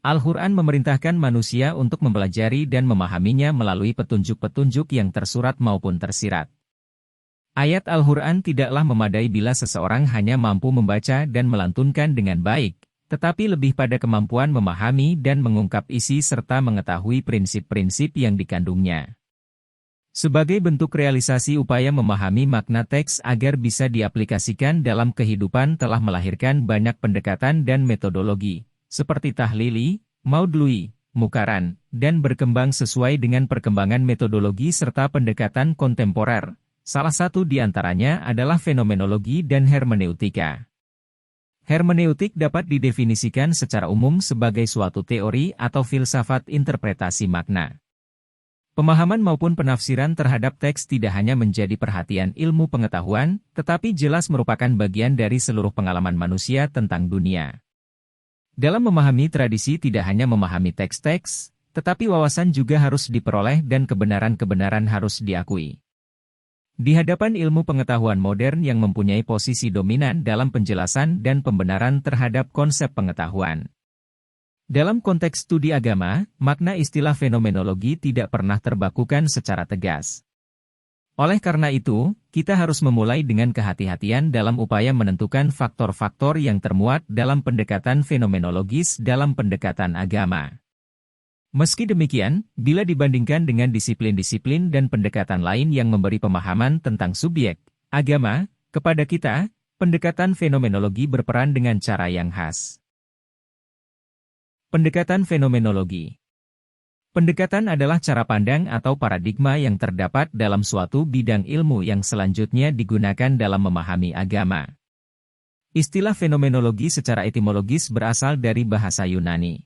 Al-Quran memerintahkan manusia untuk mempelajari dan memahaminya melalui petunjuk-petunjuk yang tersurat maupun tersirat. Ayat Al-Quran tidaklah memadai bila seseorang hanya mampu membaca dan melantunkan dengan baik, tetapi lebih pada kemampuan memahami dan mengungkap isi serta mengetahui prinsip-prinsip yang dikandungnya. Sebagai bentuk realisasi upaya memahami makna teks agar bisa diaplikasikan dalam kehidupan telah melahirkan banyak pendekatan dan metodologi, seperti tahlili, maudhui, mukaran, dan berkembang sesuai dengan perkembangan metodologi serta pendekatan kontemporer. Salah satu di antaranya adalah fenomenologi dan hermeneutika. Hermeneutik dapat didefinisikan secara umum sebagai suatu teori atau filsafat interpretasi makna. Pemahaman maupun penafsiran terhadap teks tidak hanya menjadi perhatian ilmu pengetahuan, tetapi jelas merupakan bagian dari seluruh pengalaman manusia tentang dunia. Dalam memahami tradisi tidak hanya memahami teks-teks, tetapi wawasan juga harus diperoleh dan kebenaran-kebenaran harus diakui. Di hadapan ilmu pengetahuan modern yang mempunyai posisi dominan dalam penjelasan dan pembenaran terhadap konsep pengetahuan. Dalam konteks studi agama, makna istilah fenomenologi tidak pernah terbakukan secara tegas. Oleh karena itu, kita harus memulai dengan kehati-hatian dalam upaya menentukan faktor-faktor yang termuat dalam pendekatan fenomenologis dalam pendekatan agama. Meski demikian, bila dibandingkan dengan disiplin-disiplin dan pendekatan lain yang memberi pemahaman tentang subjek, agama, kepada kita, pendekatan fenomenologi berperan dengan cara yang khas. Pendekatan fenomenologi. Pendekatan adalah cara pandang atau paradigma yang terdapat dalam suatu bidang ilmu yang selanjutnya digunakan dalam memahami agama. Istilah fenomenologi secara etimologis berasal dari bahasa Yunani.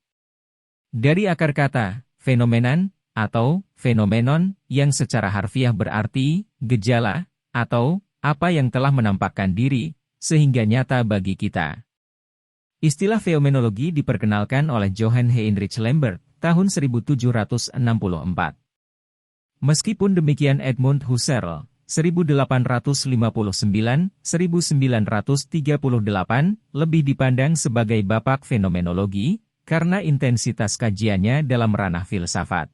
Dari akar kata, fenomenon, atau fenomenon, yang secara harfiah berarti gejala, atau apa yang telah menampakkan diri, sehingga nyata bagi kita. Istilah fenomenologi diperkenalkan oleh Johann Heinrich Lambert tahun 1764. Meskipun demikian Edmund Husserl, 1859-1938, lebih dipandang sebagai bapak fenomenologi, karena intensitas kajiannya dalam ranah filsafat.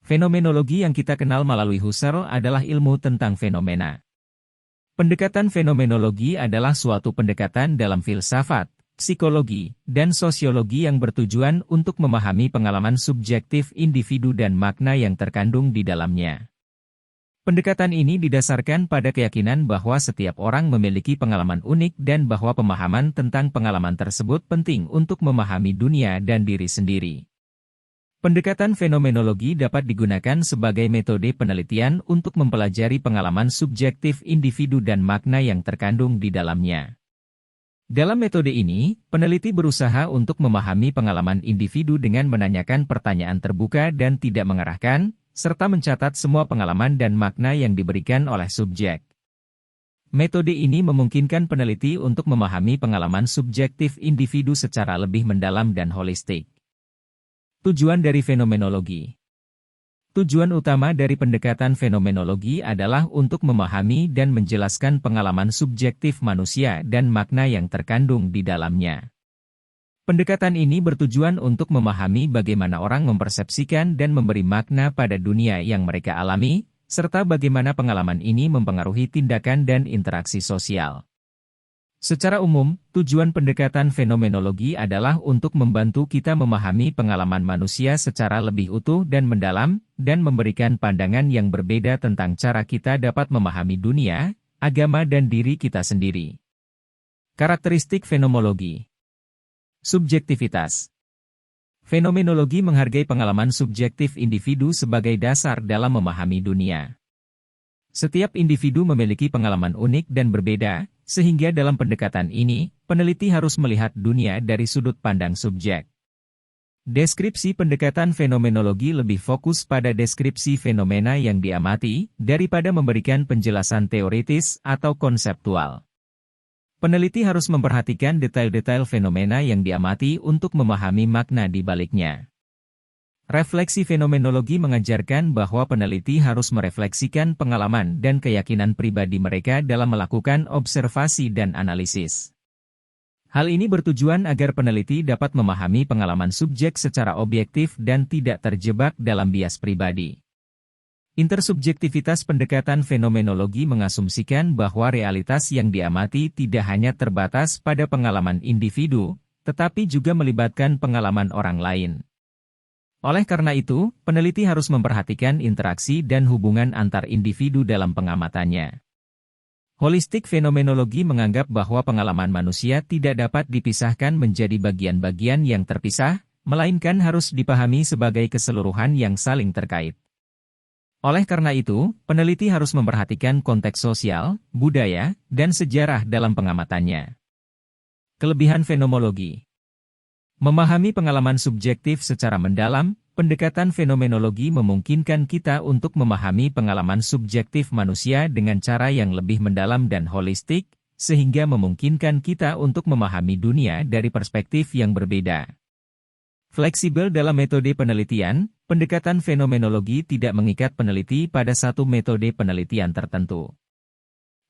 Fenomenologi yang kita kenal melalui Husserl adalah ilmu tentang fenomena. Pendekatan fenomenologi adalah suatu pendekatan dalam filsafat, psikologi, dan sosiologi yang bertujuan untuk memahami pengalaman subjektif individu dan makna yang terkandung di dalamnya. Pendekatan ini didasarkan pada keyakinan bahwa setiap orang memiliki pengalaman unik dan bahwa pemahaman tentang pengalaman tersebut penting untuk memahami dunia dan diri sendiri. Pendekatan fenomenologi dapat digunakan sebagai metode penelitian untuk mempelajari pengalaman subjektif individu dan makna yang terkandung di dalamnya. Dalam metode ini, peneliti berusaha untuk memahami pengalaman individu dengan menanyakan pertanyaan terbuka dan tidak mengarahkan, serta mencatat semua pengalaman dan makna yang diberikan oleh subjek. Metode ini memungkinkan peneliti untuk memahami pengalaman subjektif individu secara lebih mendalam dan holistik. Tujuan dari fenomenologi. Tujuan utama dari pendekatan fenomenologi adalah untuk memahami dan menjelaskan pengalaman subjektif manusia dan makna yang terkandung di dalamnya. Pendekatan ini bertujuan untuk memahami bagaimana orang mempersepsikan dan memberi makna pada dunia yang mereka alami, serta bagaimana pengalaman ini mempengaruhi tindakan dan interaksi sosial. Secara umum, tujuan pendekatan fenomenologi adalah untuk membantu kita memahami pengalaman manusia secara lebih utuh dan mendalam, dan memberikan pandangan yang berbeda tentang cara kita dapat memahami dunia, agama dan diri kita sendiri. Karakteristik fenomenologi. Subjektivitas. Fenomenologi menghargai pengalaman subjektif individu sebagai dasar dalam memahami dunia. Setiap individu memiliki pengalaman unik dan berbeda, sehingga dalam pendekatan ini, peneliti harus melihat dunia dari sudut pandang subjek. Deskripsi pendekatan fenomenologi lebih fokus pada deskripsi fenomena yang diamati, daripada memberikan penjelasan teoritis atau konseptual. Peneliti harus memperhatikan detail-detail fenomena yang diamati untuk memahami makna di baliknya. Refleksi fenomenologi mengajarkan bahwa peneliti harus merefleksikan pengalaman dan keyakinan pribadi mereka dalam melakukan observasi dan analisis. Hal ini bertujuan agar peneliti dapat memahami pengalaman subjek secara objektif dan tidak terjebak dalam bias pribadi. Intersubjektivitas pendekatan fenomenologi mengasumsikan bahwa realitas yang diamati tidak hanya terbatas pada pengalaman individu, tetapi juga melibatkan pengalaman orang lain. Oleh karena itu, peneliti harus memperhatikan interaksi dan hubungan antar individu dalam pengamatannya. Holistik fenomenologi menganggap bahwa pengalaman manusia tidak dapat dipisahkan menjadi bagian-bagian yang terpisah, melainkan harus dipahami sebagai keseluruhan yang saling terkait. Oleh karena itu, peneliti harus memperhatikan konteks sosial, budaya, dan sejarah dalam pengamatannya. Kelebihan fenomenologi. Memahami pengalaman subjektif secara mendalam, pendekatan fenomenologi memungkinkan kita untuk memahami pengalaman subjektif manusia dengan cara yang lebih mendalam dan holistik, sehingga memungkinkan kita untuk memahami dunia dari perspektif yang berbeda. Fleksibel dalam metode penelitian, pendekatan fenomenologi tidak mengikat peneliti pada satu metode penelitian tertentu.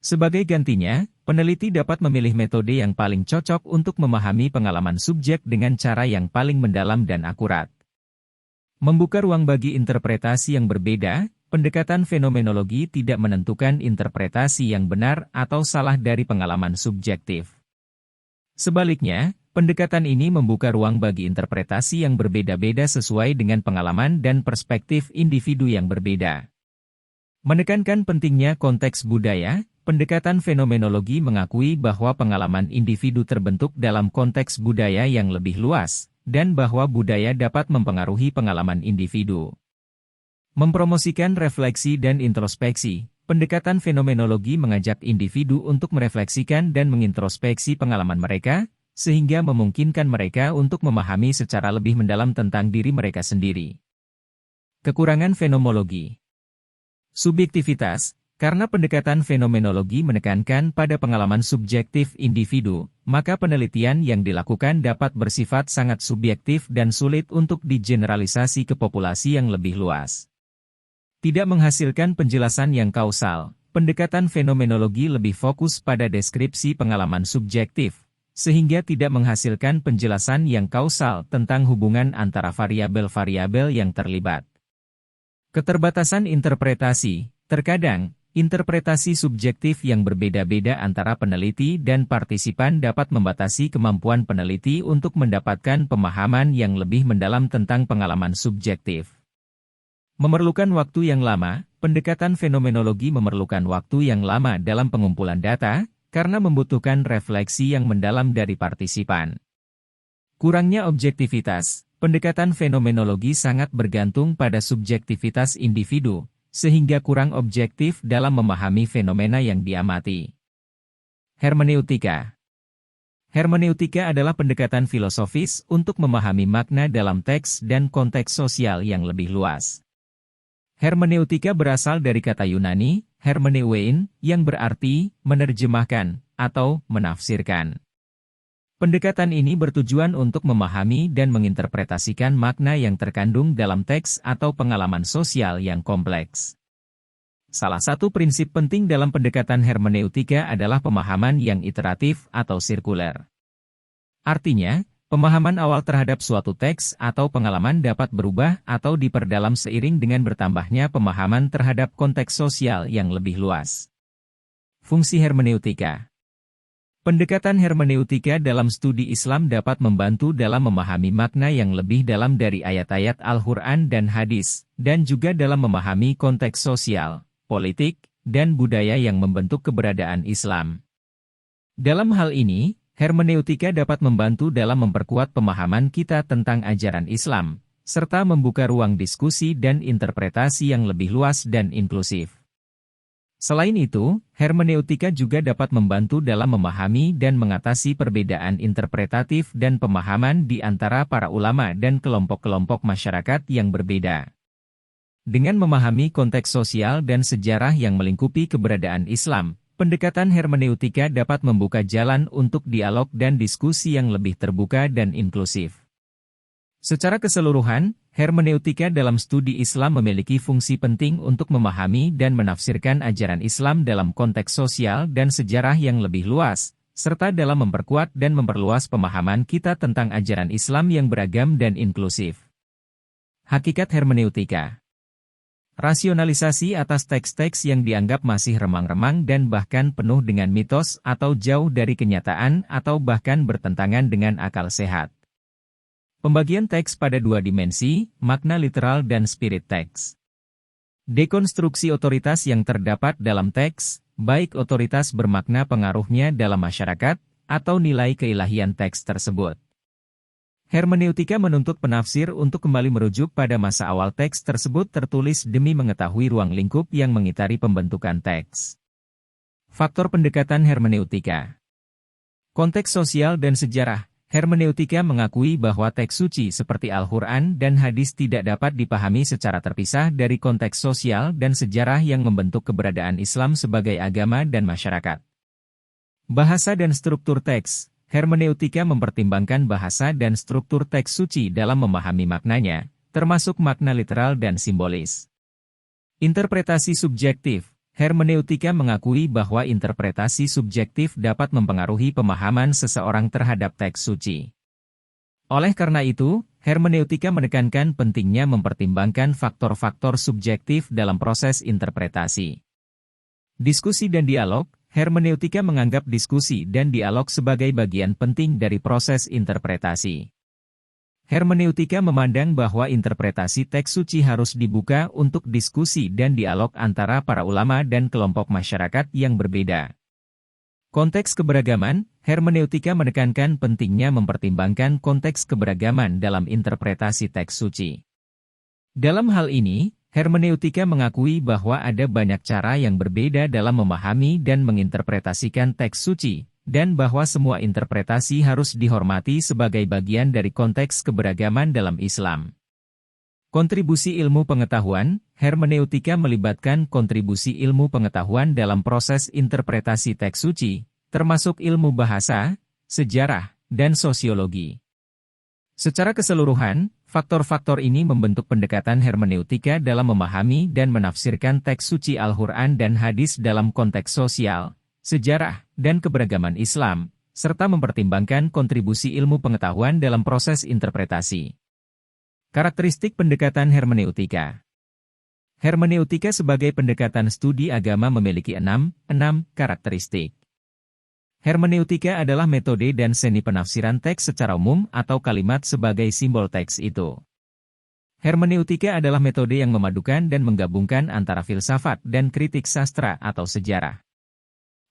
Sebagai gantinya, peneliti dapat memilih metode yang paling cocok untuk memahami pengalaman subjek dengan cara yang paling mendalam dan akurat. Membuka ruang bagi interpretasi yang berbeda, pendekatan fenomenologi tidak menentukan interpretasi yang benar atau salah dari pengalaman subjektif. Sebaliknya, pendekatan ini membuka ruang bagi interpretasi yang berbeda-beda sesuai dengan pengalaman dan perspektif individu yang berbeda. Menekankan pentingnya konteks budaya, pendekatan fenomenologi mengakui bahwa pengalaman individu terbentuk dalam konteks budaya yang lebih luas, dan bahwa budaya dapat mempengaruhi pengalaman individu. Mempromosikan refleksi dan introspeksi, pendekatan fenomenologi mengajak individu untuk merefleksikan dan mengintrospeksi pengalaman mereka, sehingga memungkinkan mereka untuk memahami secara lebih mendalam tentang diri mereka sendiri. Kekurangan fenomenologi. Subjektivitas. Karena pendekatan fenomenologi menekankan pada pengalaman subjektif individu, maka penelitian yang dilakukan dapat bersifat sangat subjektif dan sulit untuk digeneralisasi ke populasi yang lebih luas. Tidak menghasilkan penjelasan yang kausal, pendekatan fenomenologi lebih fokus pada deskripsi pengalaman subjektif, sehingga tidak menghasilkan penjelasan yang kausal tentang hubungan antara variabel-variabel yang terlibat. Keterbatasan interpretasi. Terkadang, interpretasi subjektif yang berbeda-beda antara peneliti dan partisipan dapat membatasi kemampuan peneliti untuk mendapatkan pemahaman yang lebih mendalam tentang pengalaman subjektif. Memerlukan waktu yang lama, pendekatan fenomenologi memerlukan waktu yang lama dalam pengumpulan data, karena membutuhkan refleksi yang mendalam dari partisipan. Kurangnya objektivitas, pendekatan fenomenologi sangat bergantung pada subjektivitas individu, sehingga kurang objektif dalam memahami fenomena yang diamati. Hermeneutika. Hermeneutika adalah pendekatan filosofis untuk memahami makna dalam teks dan konteks sosial yang lebih luas. Hermeneutika berasal dari kata Yunani, hermeneuein, yang berarti menerjemahkan atau menafsirkan. Pendekatan ini bertujuan untuk memahami dan menginterpretasikan makna yang terkandung dalam teks atau pengalaman sosial yang kompleks. Salah satu prinsip penting dalam pendekatan hermeneutika adalah pemahaman yang iteratif atau sirkuler. Artinya, pemahaman awal terhadap suatu teks atau pengalaman dapat berubah atau diperdalam seiring dengan bertambahnya pemahaman terhadap konteks sosial yang lebih luas. Fungsi hermeneutika. Pendekatan hermeneutika dalam studi Islam dapat membantu dalam memahami makna yang lebih dalam dari ayat-ayat Al-Quran dan hadis, dan juga dalam memahami konteks sosial, politik, dan budaya yang membentuk keberadaan Islam. Dalam hal ini, hermeneutika dapat membantu dalam memperkuat pemahaman kita tentang ajaran Islam, serta membuka ruang diskusi dan interpretasi yang lebih luas dan inklusif. Selain itu, hermeneutika juga dapat membantu dalam memahami dan mengatasi perbedaan interpretatif dan pemahaman di antara para ulama dan kelompok-kelompok masyarakat yang berbeda. Dengan memahami konteks sosial dan sejarah yang melingkupi keberadaan Islam, pendekatan hermeneutika dapat membuka jalan untuk dialog dan diskusi yang lebih terbuka dan inklusif. Secara keseluruhan, hermeneutika dalam studi Islam memiliki fungsi penting untuk memahami dan menafsirkan ajaran Islam dalam konteks sosial dan sejarah yang lebih luas, serta dalam memperkuat dan memperluas pemahaman kita tentang ajaran Islam yang beragam dan inklusif. Hakikat hermeneutika. Rasionalisasi atas teks-teks yang dianggap masih remang-remang dan bahkan penuh dengan mitos atau jauh dari kenyataan atau bahkan bertentangan dengan akal sehat. Pembagian teks pada dua dimensi, makna literal dan spirit teks. Dekonstruksi otoritas yang terdapat dalam teks, baik otoritas bermakna pengaruhnya dalam masyarakat, atau nilai keilahian teks tersebut. Hermeneutika menuntut penafsir untuk kembali merujuk pada masa awal teks tersebut tertulis demi mengetahui ruang lingkup yang mengitari pembentukan teks. Faktor pendekatan hermeneutika. Konteks sosial dan sejarah. Hermeneutika mengakui bahwa teks suci seperti Al-Quran dan hadis tidak dapat dipahami secara terpisah dari konteks sosial dan sejarah yang membentuk keberadaan Islam sebagai agama dan masyarakat. Bahasa dan struktur teks. Hermeneutika mempertimbangkan bahasa dan struktur teks suci dalam memahami maknanya, termasuk makna literal dan simbolis. Interpretasi subjektif. Hermeneutika mengakui bahwa interpretasi subjektif dapat mempengaruhi pemahaman seseorang terhadap teks suci. Oleh karena itu, hermeneutika menekankan pentingnya mempertimbangkan faktor-faktor subjektif dalam proses interpretasi. Diskusi dan dialog. Hermeneutika menganggap diskusi dan dialog sebagai bagian penting dari proses interpretasi. Hermeneutika memandang bahwa interpretasi teks suci harus dibuka untuk diskusi dan dialog antara para ulama dan kelompok masyarakat yang berbeda. Konteks keberagaman. Hermeneutika menekankan pentingnya mempertimbangkan konteks keberagaman dalam interpretasi teks suci. Dalam hal ini, hermeneutika mengakui bahwa ada banyak cara yang berbeda dalam memahami dan menginterpretasikan teks suci, dan bahwa semua interpretasi harus dihormati sebagai bagian dari konteks keberagaman dalam Islam. Kontribusi ilmu pengetahuan. Hermeneutika melibatkan kontribusi ilmu pengetahuan dalam proses interpretasi teks suci, termasuk ilmu bahasa, sejarah, dan sosiologi. Secara keseluruhan, faktor-faktor ini membentuk pendekatan hermeneutika dalam memahami dan menafsirkan teks suci Al-Quran dan hadis dalam konteks sosial, sejarah, dan keberagaman Islam, serta mempertimbangkan kontribusi ilmu pengetahuan dalam proses interpretasi. Karakteristik pendekatan hermeneutika. Hermeneutika sebagai pendekatan studi agama memiliki 6 karakteristik. Hermeneutika adalah metode dan seni penafsiran teks secara umum atau kalimat sebagai simbol teks itu. Hermeneutika adalah metode yang memadukan dan menggabungkan antara filsafat dan kritik sastra atau sejarah.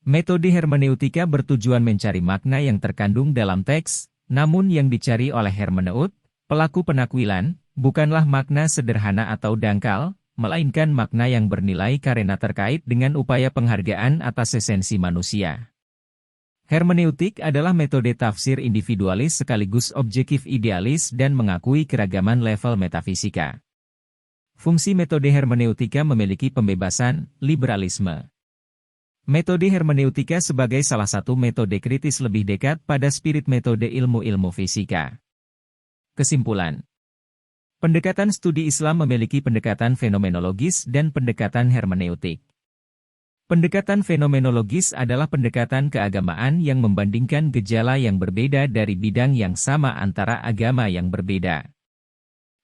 Metode hermeneutika bertujuan mencari makna yang terkandung dalam teks, namun yang dicari oleh hermeneut, pelaku penakwilan, bukanlah makna sederhana atau dangkal, melainkan makna yang bernilai karena terkait dengan upaya penghargaan atas esensi manusia. Hermeneutik adalah metode tafsir individualis sekaligus objektif idealis dan mengakui keragaman level metafisika. Fungsi metode hermeneutika memiliki pembebasan, liberalisme. Metode hermeneutika sebagai salah satu metode kritis lebih dekat pada spirit metode ilmu-ilmu fisika. Kesimpulan. Pendekatan studi Islam memiliki pendekatan fenomenologis dan pendekatan hermeneutik. Pendekatan fenomenologis adalah pendekatan keagamaan yang membandingkan gejala yang berbeda dari bidang yang sama antara agama yang berbeda.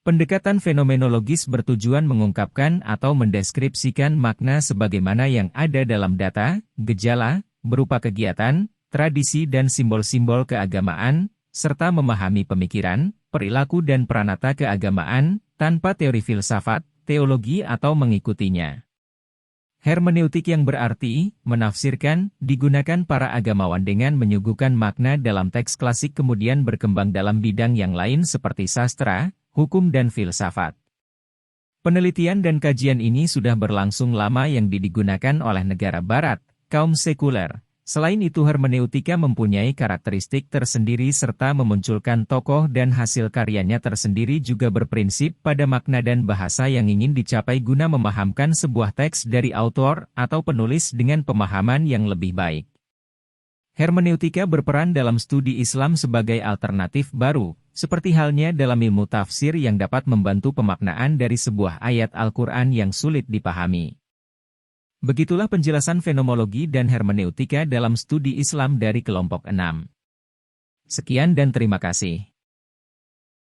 Pendekatan fenomenologis bertujuan mengungkapkan atau mendeskripsikan makna sebagaimana yang ada dalam data, gejala, berupa kegiatan, tradisi dan simbol-simbol keagamaan, serta memahami pemikiran, perilaku dan pranata keagamaan, tanpa teori filsafat, teologi atau mengikutinya. Hermeneutik yang berarti, menafsirkan, digunakan para agamawan dengan menyuguhkan makna dalam teks klasik kemudian berkembang dalam bidang yang lain seperti sastra, hukum dan filsafat. Penelitian dan kajian ini sudah berlangsung lama yang digunakan oleh negara barat, kaum sekuler. Selain itu hermeneutika mempunyai karakteristik tersendiri serta memunculkan tokoh dan hasil karyanya tersendiri juga berprinsip pada makna dan bahasa yang ingin dicapai guna memahamkan sebuah teks dari autor atau penulis dengan pemahaman yang lebih baik. Hermeneutika berperan dalam studi Islam sebagai alternatif baru, seperti halnya dalam ilmu tafsir yang dapat membantu pemaknaan dari sebuah ayat Al-Quran yang sulit dipahami. Begitulah penjelasan fenomenologi dan hermeneutika dalam studi Islam dari kelompok 6. Sekian dan terima kasih.